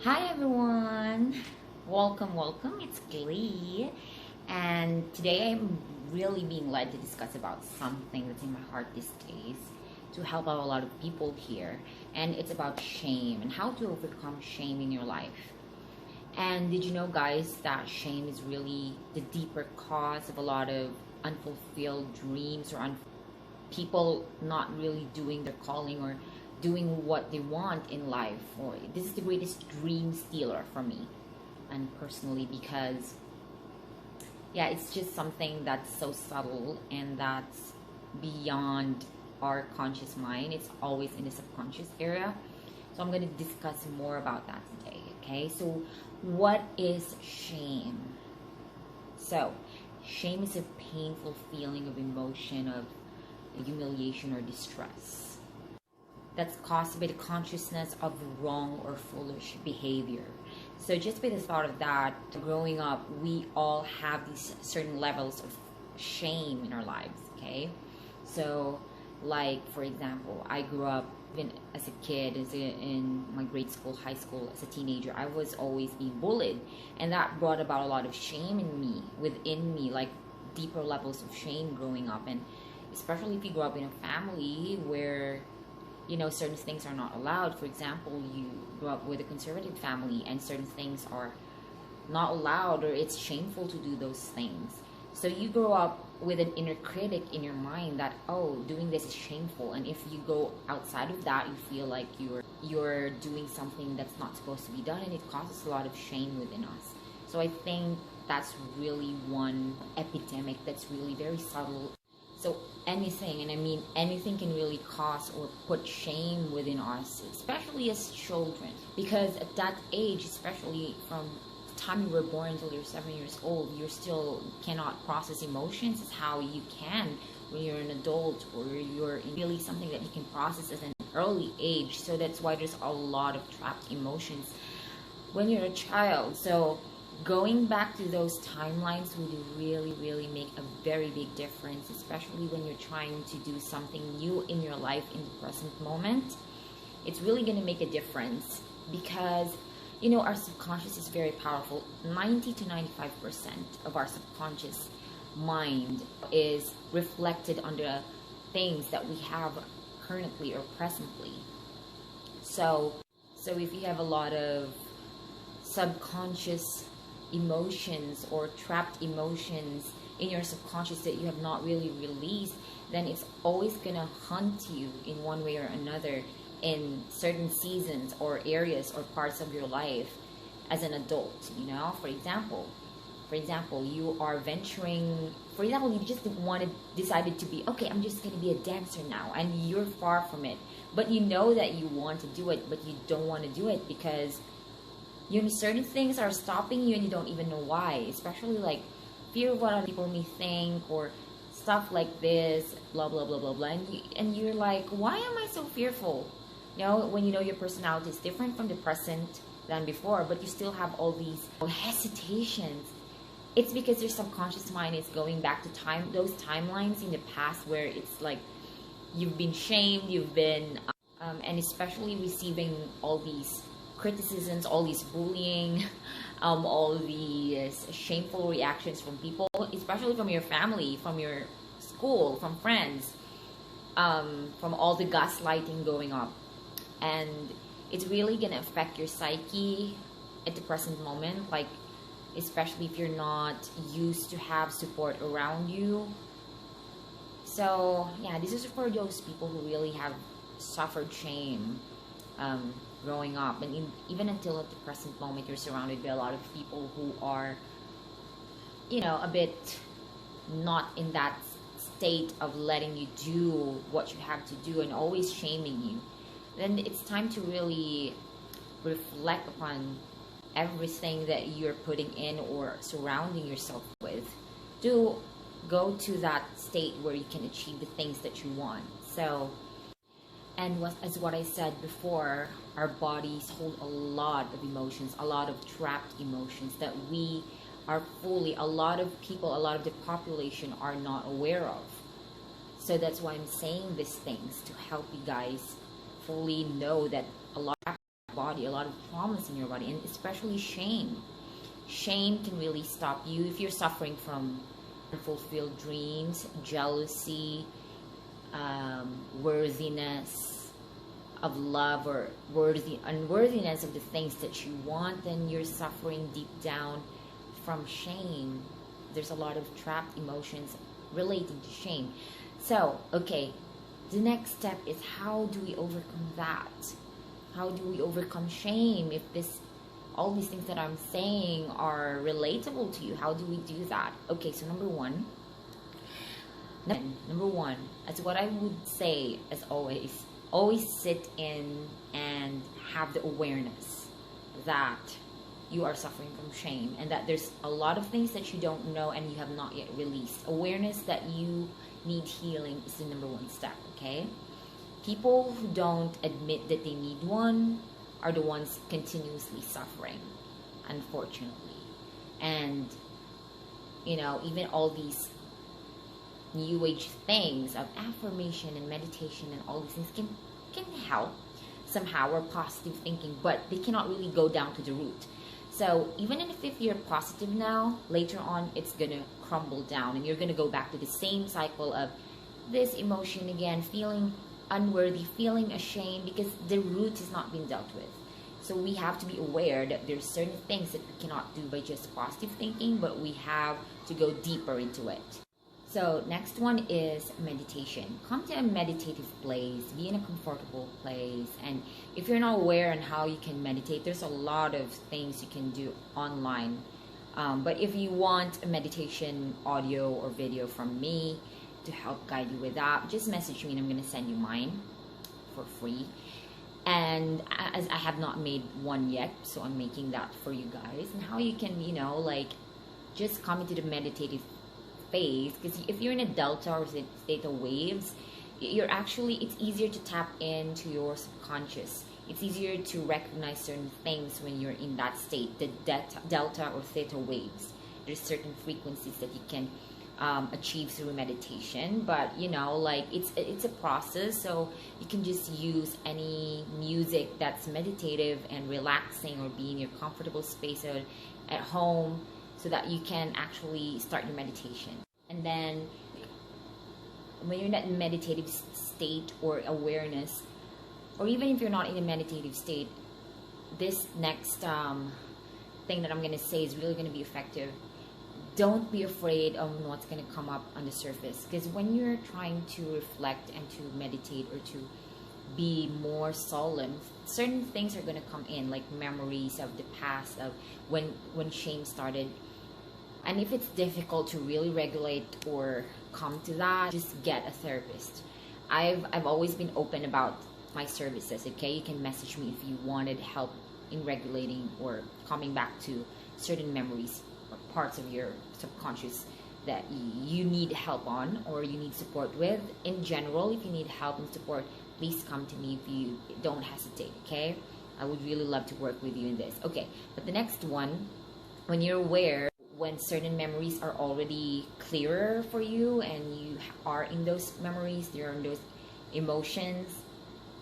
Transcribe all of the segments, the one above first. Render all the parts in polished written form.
Hi everyone, welcome, it's Glee, and today I'm really being led to discuss about something that's in my heart these days to help out a lot of people here, and it's about shame and how to overcome shame in your life. And did you know, guys, that shame is really the deeper cause of a lot of unfulfilled dreams or people not really doing their calling or doing what they want in life? Or this is the greatest dream stealer for me and personally, because yeah, it's just something that's so subtle and that's beyond our conscious mind. It's always in the subconscious area. So I'm going to discuss more about that today. Okay, so what is shame? So shame is a painful feeling of emotion of humiliation or distress that's caused by the consciousness of wrong or foolish behavior. So just by the thought of that, growing up, we all have these certain levels of shame in our lives, okay? So like, for example, I grew up even as a kid, in my grade school, high school, as a teenager, I was always being bullied. And that brought about a lot of shame in me, within me, like deeper levels of shame growing up. And especially if you grow up in a family where, you know, certain things are not allowed. For example, you grow up with a conservative family and certain things are not allowed, or it's shameful to do those things. So you grow up with an inner critic in your mind that, oh, doing this is shameful. And if you go outside of that, you feel like you're doing something that's not supposed to be done, and it causes a lot of shame within us. So I think that's really one epidemic that's really very subtle. So anything, and I mean anything, can really cause or put shame within us, especially as children. Because at that age, especially from the time you were born until you're 7 years old, you still cannot process emotions as how you can when you're an adult, or you're really something that you can process at an early age. So that's why there's a lot of trapped emotions when you're a child. So going back to those timelines would really make a very big difference, especially when you're trying to do something new in your life in the present moment. It's really going to make a difference because, you know, our subconscious is very powerful. 90 to 95% of our subconscious mind is reflected on the things that we have currently or presently. So if you have a lot of subconscious emotions or trapped emotions in your subconscious that you have not really released, then it's always gonna hunt you in one way or another in certain seasons or areas or parts of your life as an adult. You know, for example, you are venturing, for example, you just decided to be, okay, I'm just gonna be a dancer now, and you're far from it, but you know that you want to do it, but you don't want to do it because, you know, certain things are stopping you and you don't even know why. Especially like fear of what other people may think or stuff like this, blah blah blah blah blah. And you're like, why am I so fearful? You know, when you know your personality is different from the present than before, but you still have all these hesitations. It's because your subconscious mind is going back to those timelines in the past where it's like you've been shamed, you've been, and especially receiving all these criticisms, all these bullying, all these shameful reactions from people, especially from your family, from your school, from friends, from all the gaslighting going up. And it's really gonna affect your psyche at the present moment, like especially if you're not used to have support around you. So yeah, this is for those people who really have suffered shame growing up, and even until at the present moment, you're surrounded by a lot of people who are, you know, a bit not in that state of letting you do what you have to do and always shaming you. Then it's time to really reflect upon everything that you're putting in or surrounding yourself with to go to that state where you can achieve the things that you want. So, and as what I said before, our bodies hold a lot of emotions, a lot of trapped emotions that we are a lot of people, a lot of the population are not aware of. So that's why I'm saying these things, to help you guys fully know that a lot of body, a lot of traumas in your body, and especially shame. Shame can really stop you if you're suffering from unfulfilled dreams, jealousy, worthiness of love, or unworthiness of the things that you want. Then you're suffering deep down from shame. There's a lot of trapped emotions relating to shame. So, okay, the next step is, how do we overcome that? How do we overcome shame? If all these things that I'm saying are relatable to you, how do we do that? Okay, so number one, as what I would say, as always sit in and have the awareness that you are suffering from shame, and that there's a lot of things that you don't know and you have not yet released. Awareness that you need healing is the number one step, okay? People who don't admit that they need one are the ones continuously suffering, unfortunately. And, you know, even all these new age things of affirmation and meditation and all these things can help somehow, or positive thinking, but they cannot really go down to the root. So even if you're positive now, later on it's gonna crumble down, and you're gonna go back to the same cycle of this emotion again, feeling unworthy, feeling ashamed, because the root is not being dealt with. So we have to be aware that there's certain things that we cannot do by just positive thinking, but we have to go deeper into it. So next one is meditation. Come to a meditative place, be in a comfortable place. And if you're not aware on how you can meditate, there's a lot of things you can do online. But if you want a meditation audio or video from me to help guide you with that, just message me and I'm going to send you mine for free. And as I have not made one yet, so I'm making that for you guys. And how you can, you know, like, just come into the meditative phase, because if you're in a delta or theta waves, it's easier to tap into your subconscious. It's easier to recognize certain things when you're in that state, the delta or theta waves. There's certain frequencies that you can achieve through meditation, but you know, like, it's a process. So you can just use any music that's meditative and relaxing, or be in your comfortable space or at home, so that you can actually start your meditation. And then when you're in that meditative state or awareness, or even if you're not in a meditative state, this next thing that I'm going to say is really going to be effective. Don't be afraid of what's going to come up on the surface, because when you're trying to reflect and to meditate or to be more solemn, certain things are going to come in, like memories of the past, of when shame started. And if it's difficult to really regulate or come to that, just get a therapist. I've always been open about my services, okay? You can message me if you wanted help in regulating or coming back to certain memories or parts of your subconscious that you need help on or you need support with. In general, if you need help and support, please come to me. If you don't hesitate, okay? I would really love to work with you in this. Okay, but the next one, when you're aware, when certain memories are already clearer for you and you are in those memories, you're in those emotions,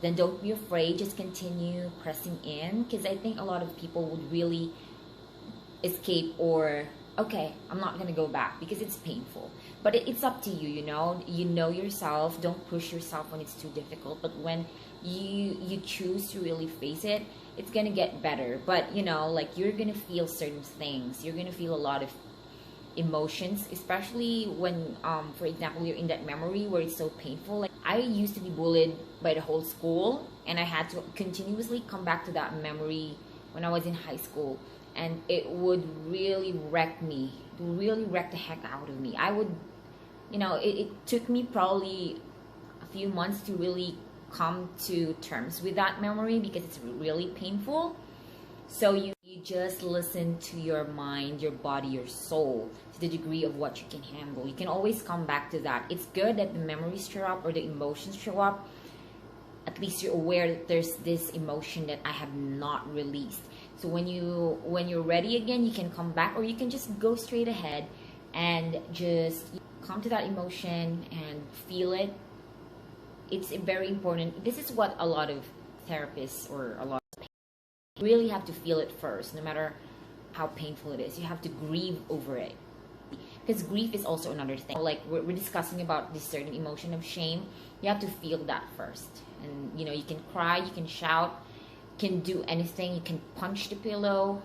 then don't be afraid. Just continue pressing in, because I think a lot of people would really escape, or okay, I'm not gonna go back because it's painful. But it's up to you, you know yourself. Don't push yourself when it's too difficult, but when you choose to really face it, it's gonna get better. But you know, like, you're gonna feel certain things, you're gonna feel a lot of emotions, especially when for example, you're in that memory where it's so painful. Like, I used to be bullied by the whole school, and I had to continuously come back to that memory when I was in high school, and it would really wreck me. It would really wreck the heck out of me. I would, you know, it took me probably a few months to really come to terms with that memory, because it's really painful. So you just listen to your mind, your body, your soul, to the degree of what you can handle. You can always come back to that. It's good that the memories show up or the emotions show up. At least you're aware that there's this emotion that I have not released. So when you're ready again, you can come back, or you can just go straight ahead and just come to that emotion and feel it. It's very important. This is what a lot of therapists or a lot You really have to feel it first, no matter how painful it is. You have to grieve over it. Because grief is also another thing. Like we're discussing about this certain emotion of shame. You have to feel that first. And you can cry, you can shout, you can do anything, you can punch the pillow.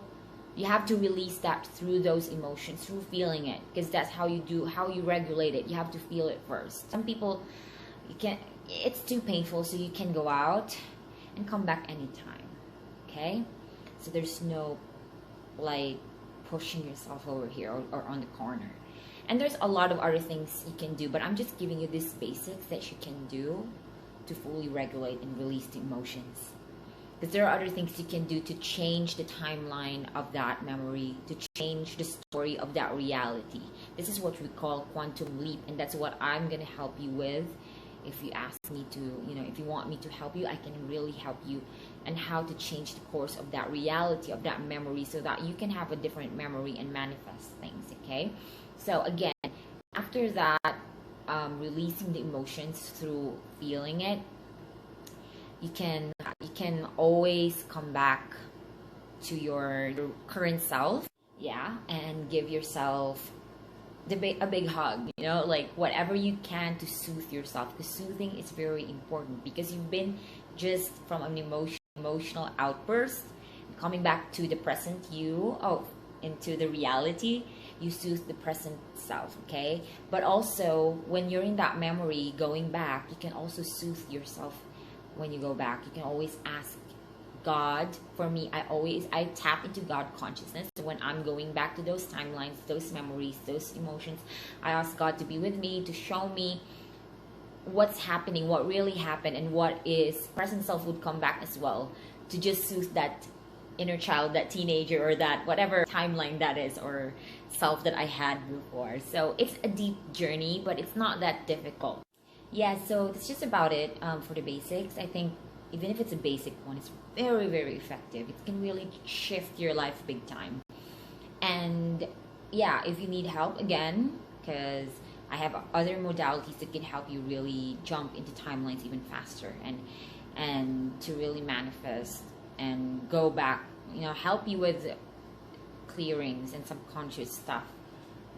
You have to release that through those emotions, through feeling it. Because that's how you regulate it. You have to feel it first. Some people, it's too painful, so you can go out and come back anytime. Okay? So there's no like pushing yourself over here or on the corner. And there's a lot of other things you can do, but I'm just giving you these basics that you can do to fully regulate and release the emotions. Because there are other things you can do to change the timeline of that memory, to change the story of that reality. This is what we call quantum leap, and that's what I'm going to help you with. If you ask me to, if you want me to help you, I can really help you and how to change the course of that reality, of that memory, so that you can have a different memory and manifest things, okay? So again, after that, releasing the emotions through feeling it, you can always come back to your current self, yeah, and give yourself a big hug, like whatever you can to soothe yourself, because soothing is very important, because you've been just from an emotional outburst, coming back to the present you, into the reality. You soothe the present self, okay? But also, when you're in that memory, going back, you can also soothe yourself when you go back. You can always ask God. For me, I tap into God consciousness. So when I'm going back to those timelines, those memories, those emotions, I ask God to be with me, to show me what's happening, what really happened, and what is present self would come back as well, to just soothe that inner child, that teenager, or that whatever timeline that is, or self that I had before. So it's a deep journey, but it's not that difficult. Yeah, so that's just about it for the basics. I think even if it's a basic one, it's very, very effective. It can really shift your life big time. And yeah, if you need help, again, because I have other modalities that can help you really jump into timelines even faster, and to really manifest and go back, help you with clearings and subconscious stuff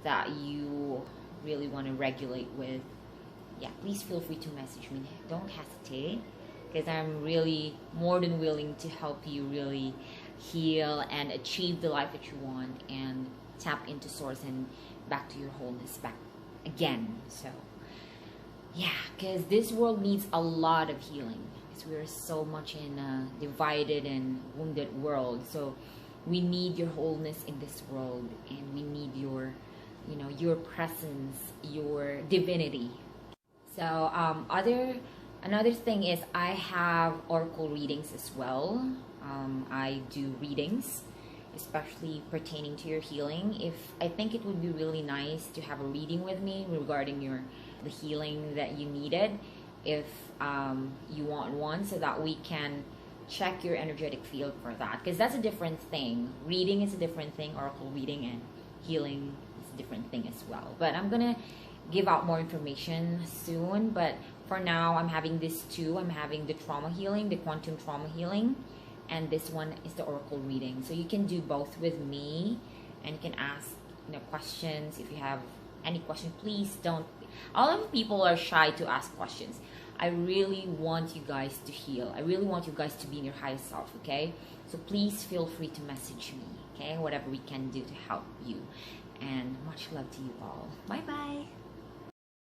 that you really want to regulate with. Yeah, please feel free to message me. Don't hesitate, because I'm really more than willing to help you really heal and achieve the life that you want, and tap into source and back to your wholeness back again. So yeah, because this world needs a lot of healing, because we're so much in a divided and wounded world. So we need your wholeness in this world, and we need your your presence, your divinity. So another thing is I have oracle readings as well. I do readings, especially pertaining to your healing. If I think it would be really nice to have a reading with me regarding the healing that you needed, if you want one, so that we can check your energetic field for that, because that's a different thing. Reading is a different thing, oracle reading, and healing is a different thing as well. But I'm gonna give out more information soon, but for now I'm having this two. I'm having the trauma healing, the quantum trauma healing, and this one is the oracle reading. So you can do both with me, and you can ask questions. If you have any question, please don't. All of the people are shy to ask questions. I really want you guys to heal. I really want you guys to be in your highest self, okay? So please feel free to message me, okay? Whatever we can do to help you. And much love to you all. Bye bye.